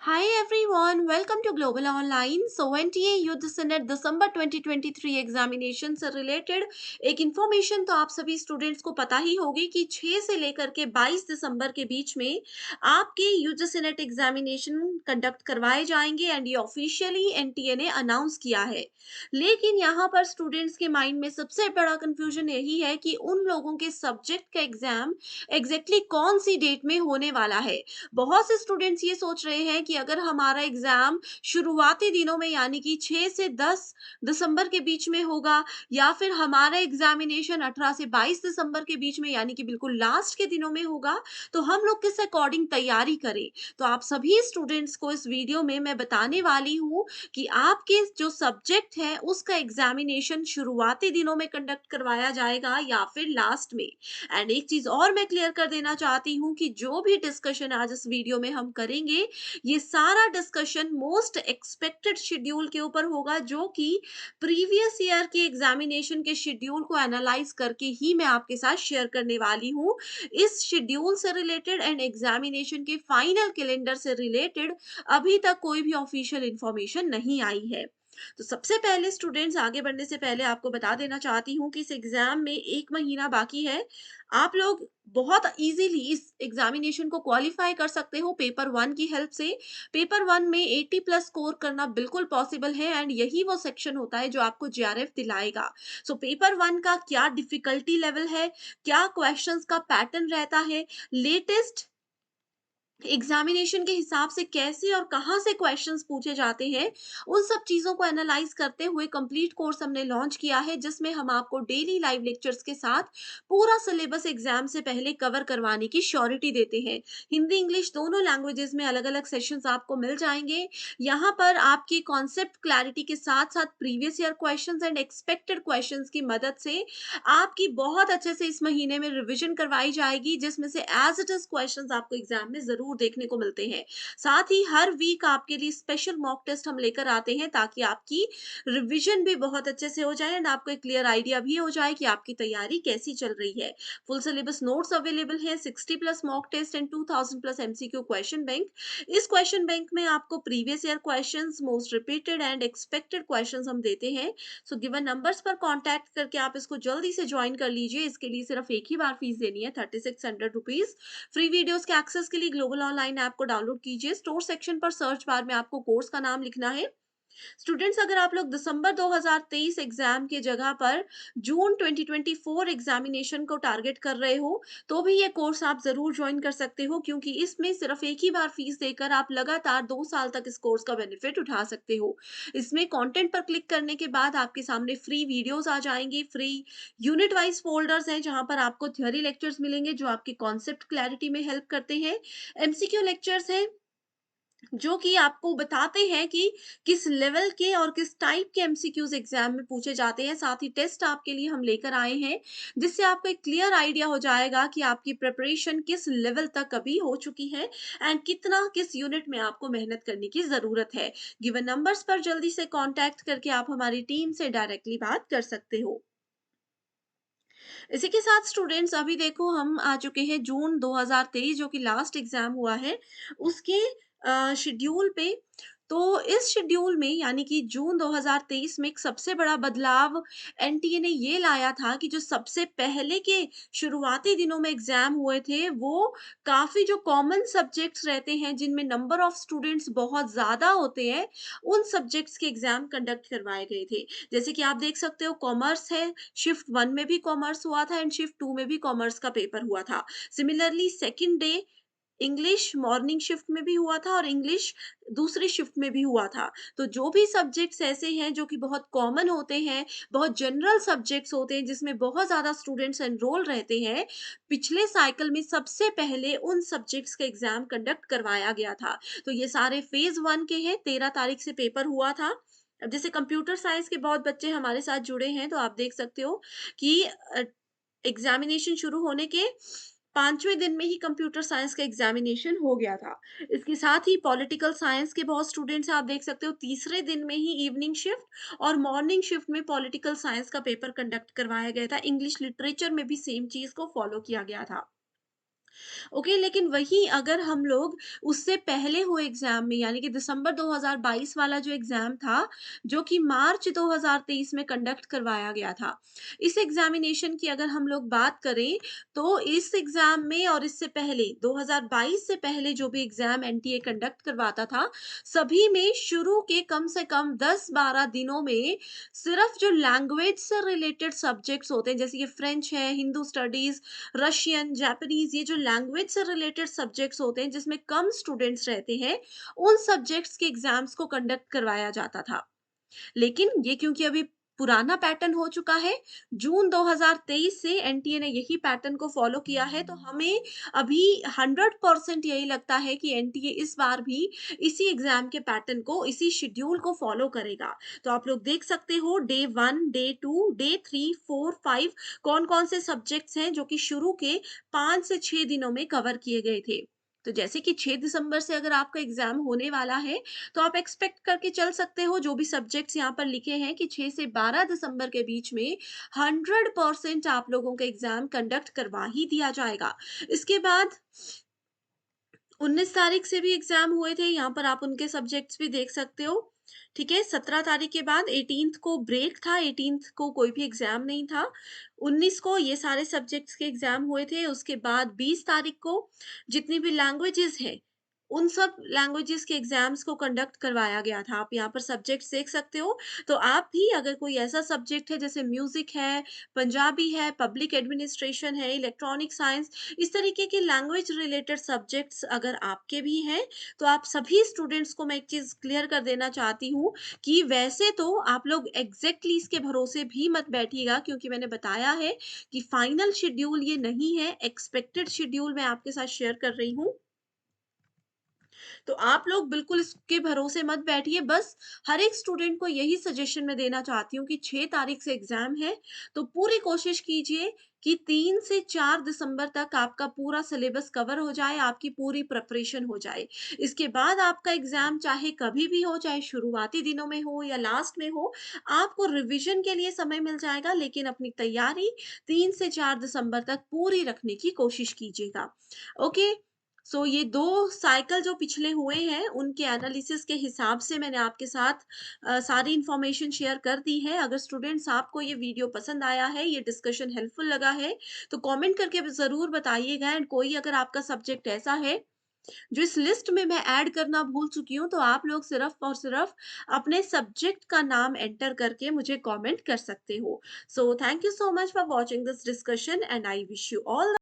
Hi everyone, welcome to Global Online. So NTA youth senate December 2023 examination से related एक information तो आप सभी स्टूडेंट्स को पता ही होगी कि 6 से लेकर के 22 दिसंबर के बीच में आपके यूथ सिनेट एग्जामिनेशन कंडक्ट करवाए जाएंगे एंड ये ऑफिशियली एनटीए ने अनाउंस किया है। लेकिन यहाँ पर स्टूडेंट्स के माइंड में सबसे बड़ा कंफ्यूजन यही है कि उन लोगों के सब्जेक्ट का एग्जाम एग्जैक्टली कौन सी डेट में होने वाला है। बहुत से स्टूडेंट्स ये सोच रहे हैं कि अगर हमारा एग्जाम शुरुआती दिनों में यानी कि 6 से 10 दिसंबर के बीच में होगा या फिर हमारा एग्जामिनेशन 18 से 22 दिसंबर के बीच में यानी कि बिल्कुल लास्ट के दिनों में होगा, तो हम लोग किस अकॉर्डिंग तैयारी करें। तो आप सभी स्टूडेंट्स को इस वीडियो में मैं बताने वाली हूँ कि आपके जो सब्जेक्ट है उसका एग्जामिनेशन शुरुआती दिनों में कंडक्ट करवाया जाएगा या फिर लास्ट में। एंड एक चीज और मैं क्लियर कर देना चाहती हूँ कि जो भी डिस्कशन आज इस वीडियो में हम करेंगे, ये सारा डिस्कशन मोस्ट एक्सपेक्टेड शेड्यूल के ऊपर होगा, जो कि प्रीवियस ईयर के एग्जामिनेशन के शेड्यूल को एनालाइज करके ही मैं आपके साथ शेयर करने वाली हूँ। इस शेड्यूल से रिलेटेड एंड एग्जामिनेशन के फाइनल कैलेंडर से रिलेटेड अभी तक कोई भी ऑफिशियल इंफॉर्मेशन नहीं आई है। तो सबसे पहले स्टूडेंट्स, आगे बढ़ने से पहले आपको बता देना चाहती हूँ कि इस एग्जाम में 1 महीना बाकी है। आप लोग बहुत इजीली इस एग्जामिनेशन को क्वालिफाई कर सकते हो पेपर 1 की हेल्प से। पेपर 1 में 80 प्लस स्कोर करना बिल्कुल पॉसिबल है एंड यही वो सेक्शन होता है जो आपको जेआरएफ दिलाएगा। सो पेपर 1 का क्या डिफिकल्टी लेवल है, क्या क्वेश्चंस का पैटर्न रहता है, लेटेस्ट एग्जामिनेशन के हिसाब से कैसे और कहाँ से क्वेश्चंस पूछे जाते हैं, उन सब चीज़ों को एनालाइज करते हुए कंप्लीट कोर्स हमने लॉन्च किया है, जिसमें हम आपको डेली लाइव लेक्चर्स के साथ पूरा सिलेबस एग्जाम से पहले कवर करवाने की श्योरिटी देते हैं। हिंदी इंग्लिश दोनों लैंग्वेजेस में अलग अलग सेशंस आपको मिल जाएंगे। यहाँ पर आपकी कॉन्सेप्ट क्लैरिटी के साथ साथ previous year questions and expected questions की मदद से आपकी बहुत अच्छे से इस महीने में रिवीजन करवाई जाएगी, जिसमें से एज इट इज क्वेश्चंस आपको एग्जाम में जरूर देखने को मिलते हैं। साथ ही हर वीक आपके लिए स्पेशल मॉक टेस्ट हम लेकर आते हैं, ताकि आपकी रिवीजन भी बहुत अच्छे से हो जाए एंड आपको एक क्लियर आइडिया भी हो जाए कि आपकी तैयारी कैसी चल रही है। फुल सिलेबस नोट्स अवेलेबल है, 60 plus mock test and 2000 plus MCQ question bank. इस क्वेश्चन बैंक में आपको previous year questions, most repeated and expected questions हम देते हैं। सो गिवन नंबर्स पर कांटेक्ट करके आप इसको जल्दी से ज्वाइन कर लीजिए। इसके लिए सिर्फ एक ही बार फीस देनी है, 3600 रुपीज। फ्री वीडियोस के एक्सेस के लिए ग्लोबल ऑनलाइन ऐप को डाउनलोड कीजिए। स्टोर सेक्शन पर सर्च बार में आपको कोर्स का नाम लिखना है। स्टूडेंट्स, अगर आप लोग दिसंबर 2023 एग्जाम के जगह पर जून 2024 एग्जामिनेशन को टारगेट कर रहे हो, तो भी ये कोर्स आप जरूर ज्वाइन कर सकते हो, क्योंकि इसमें सिर्फ एक ही बार फीस देकर आप लगातार 2 साल तक इस कोर्स का बेनिफिट उठा सकते हो। इसमें कंटेंट पर क्लिक करने के बाद आपके सामने फ्री वीडियोस आ जाएंगे, फ्री यूनिट वाइज फोल्डर्स हैं जहां पर आपको थ्योरी लेक्चर्स मिलेंगे जो आपकी कॉन्सेप्ट क्लैरिटी में हेल्प करते हैं। एमसीक्यू लेक्चर्स हैं जो कि आपको बताते हैं कि किस लेवल के और किस टाइप के एमसीक्यूज एग्जाम में पूछे जाते हैं। साथ ही टेस्ट आपके लिए हम लेकर आए हैं, जिससे आपको एक क्लियर आइडिया हो जाएगा कि आपकी प्रिपरेशन किस लेवल तक अभी हो चुकी है एंड कितना किस यूनिट में आपको मेहनत करने की जरूरत है। गिवन नंबर्स पर जल्दी से कांटेक्ट करके आप हमारी टीम से डायरेक्टली बात कर सकते हो। इसी के साथ स्टूडेंट्स, अभी देखो हम आ चुके हैं जून 2023 जो कि लास्ट एग्जाम हुआ है, उसके शेड्यूल पे। तो इस शेड्यूल में यानी कि जून 2023 में एक सबसे बड़ा बदलाव एनटीए ने ये लाया था कि जो सबसे पहले के शुरुआती दिनों में एग्जाम हुए थे, वो काफी जो कॉमन सब्जेक्ट्स रहते हैं जिनमें नंबर ऑफ स्टूडेंट्स बहुत ज्यादा होते हैं, उन सब्जेक्ट्स के एग्जाम कंडक्ट करवाए गए थे। जैसे कि आप देख सकते हो, कॉमर्स है, शिफ्ट 1 में भी कॉमर्स हुआ था एंड शिफ्ट 2 में भी कॉमर्स का पेपर हुआ था। Similarly second day English morning shift में भी हुआ था और इंग्लिश दूसरी शिफ्ट में भी हुआ था। तो जो भी सब्जेक्ट्स ऐसे हैं जो कि बहुत कॉमन होते हैं, बहुत जनरल सब्जेक्ट्स होते हैं जिसमें बहुत ज़्यादा स्टूडेंट्स एनरोल रहते हैं, पिछले साइकिल में सबसे पहले उन सब्जेक्ट्स का एग्जाम कंडक्ट करवाया गया था। तो ये सारे फेज़ 1 के हैं, 13 तारीख से पेपर हुआ था। अब जैसे कंप्यूटर साइंस के बहुत बच्चे हमारे साथ जुड़े हैं, तो आप देख सकते हो कि एग्जामिनेशन शुरू होने के 5वें दिन में ही कंप्यूटर साइंस का एग्जामिनेशन हो गया था। इसके साथ ही पॉलिटिकल साइंस के बहुत स्टूडेंट्स हैं, आप देख सकते हो तीसरे दिन में ही इवनिंग शिफ्ट और मॉर्निंग शिफ्ट में पॉलिटिकल साइंस का पेपर कंडक्ट करवाया गया था। इंग्लिश लिटरेचर में भी सेम चीज़ को फॉलो किया गया था। ओके, लेकिन वहीं अगर हम लोग उससे पहले हुए एग्ज़ाम में यानी कि दिसंबर 2022 वाला जो एग्ज़ाम था, जो कि मार्च 2023 में कंडक्ट करवाया गया था। इस एग्ज़ामिनेशन की अगर हम लोग बात करें, तो इस एग्ज़ाम में और इससे पहले 2022 से पहले जो भी एग्ज़ाम एनटीए कंडक्ट करवाता था, सभी में शुरू के कम से कम 10-12 दिनों में सिर्फ़ जो लैंग्वेज से रिलेटेड सब्जेक्ट्स होते हैं, जैसे कि फ्रेंच है, हिंदू स्टडीज़, रशियन, जापानीज़, ये जो लैंग्वेज से रिलेटेड सब्जेक्ट्स होते हैं जिसमें कम स्टूडेंट्स रहते हैं, उन सब्जेक्ट्स के एग्ज़ाम्स को कंडक्ट करवाया जाता था। लेकिन ये क्योंकि अभी पुराना पैटर्न हो चुका है, जून 2023 से एनटीए ने यही पैटर्न को फ़ॉलो किया है, तो हमें अभी 100% यही लगता है कि एनटीए इस बार भी इसी एग्ज़ाम के पैटर्न को, इसी शेड्यूल को फ़ॉलो करेगा। तो आप लोग देख सकते हो डे 1, डे 2, डे 3, 4, 5 कौन-कौन से सब्जेक्ट्स हैं जो कि शुरू के 5 से 6 दिनों में कवर किए गए थे। तो जैसे कि 6 दिसंबर से अगर आपका एग्ज़ाम होने वाला है, तो आप एक्सपेक्ट करके चल सकते हो जो भी सब्जेक्ट्स यहाँ पर लिखे हैं कि 6 से 12 दिसंबर के बीच में 100% आप लोगों का एग्ज़ाम कंडक्ट करवा ही दिया जाएगा। इसके बाद 19 तारीख से भी एग्ज़ाम हुए थे, यहाँ पर आप उनके सब्जेक्ट्स भी देख सकते हो। ठीक है? 17 तारीख के बाद 18th को ब्रेक था, 18th को कोई भी एग्ज़ाम नहीं था। 19 को ये सारे सब्जेक्ट्स के एग्ज़ाम हुए थे, उसके बाद 20 तारीख को जितनी भी लैंग्वेजेज़ हैं, उन सब लैंग्वेजेज़ के एग्ज़ाम्स को कंडक्ट करवाया गया था। आप यहाँ पर सब्जेक्ट्स देख सकते हो, तो आप भी अगर कोई ऐसा सब्जेक्ट है जैसे म्यूज़िक है, पंजाबी है, पब्लिक एडमिनिस्ट्रेशन है, इलेक्ट्रॉनिक साइंस, इस तरीके के लैंग्वेज रिलेटेड सब्जेक्ट्स अगर आपके भी हैं, तो आप सभी स्टूडेंट्स को मैं एक चीज़ क्लियर कर देना चाहती हूँ कि वैसे तो आप लोग एग्ज़ैक्टली इसके भरोसे भी मत बैठिएगा, क्योंकि मैंने बताया है कि फाइनल शेड्यूल ये नहीं है, एक्सपेक्टेड शेड्यूल मैं आपके साथ शेयर कर रही हूँ। तो आप लोग बिल्कुल इसके भरोसे मत बैठिए, बस हर एक स्टूडेंट को यही सजेशन मैं देना चाहती हूँ कि 6 तारीख से एग्ज़ाम है, तो पूरी कोशिश कीजिए कि 3 से 4 दिसंबर तक आपका पूरा सिलेबस कवर हो जाए, आपकी पूरी प्रिपरेशन हो जाए। इसके बाद आपका एग्ज़ाम चाहे कभी भी हो, चाहे शुरुआती दिनों में हो या लास्ट में हो, आपको रिविज़न के लिए समय मिल जाएगा, लेकिन अपनी तैयारी 3 से 4 दिसंबर तक पूरी रखने की कोशिश कीजिएगा। ओके? सो ये 2 साइकिल जो पिछले हुए हैं, उनके एनालिसिस के हिसाब से मैंने आपके साथ सारी इन्फॉर्मेशन शेयर कर दी है। अगर स्टूडेंट्स आपको ये वीडियो पसंद आया है, ये डिस्कशन हेल्पफुल लगा है, तो कमेंट करके ज़रूर बताइएगा। एंड कोई अगर आपका सब्जेक्ट ऐसा है, जो इस लिस्ट में मैं ऐड करना भूल चुकी हूँ, तो आप लोग सिर्फ़ और सिर्फ़ अपने सब्जेक्ट का नाम एंटर करके मुझे कमेंट कर सकते हो। So thank you so much for watching this discussion and I wish you all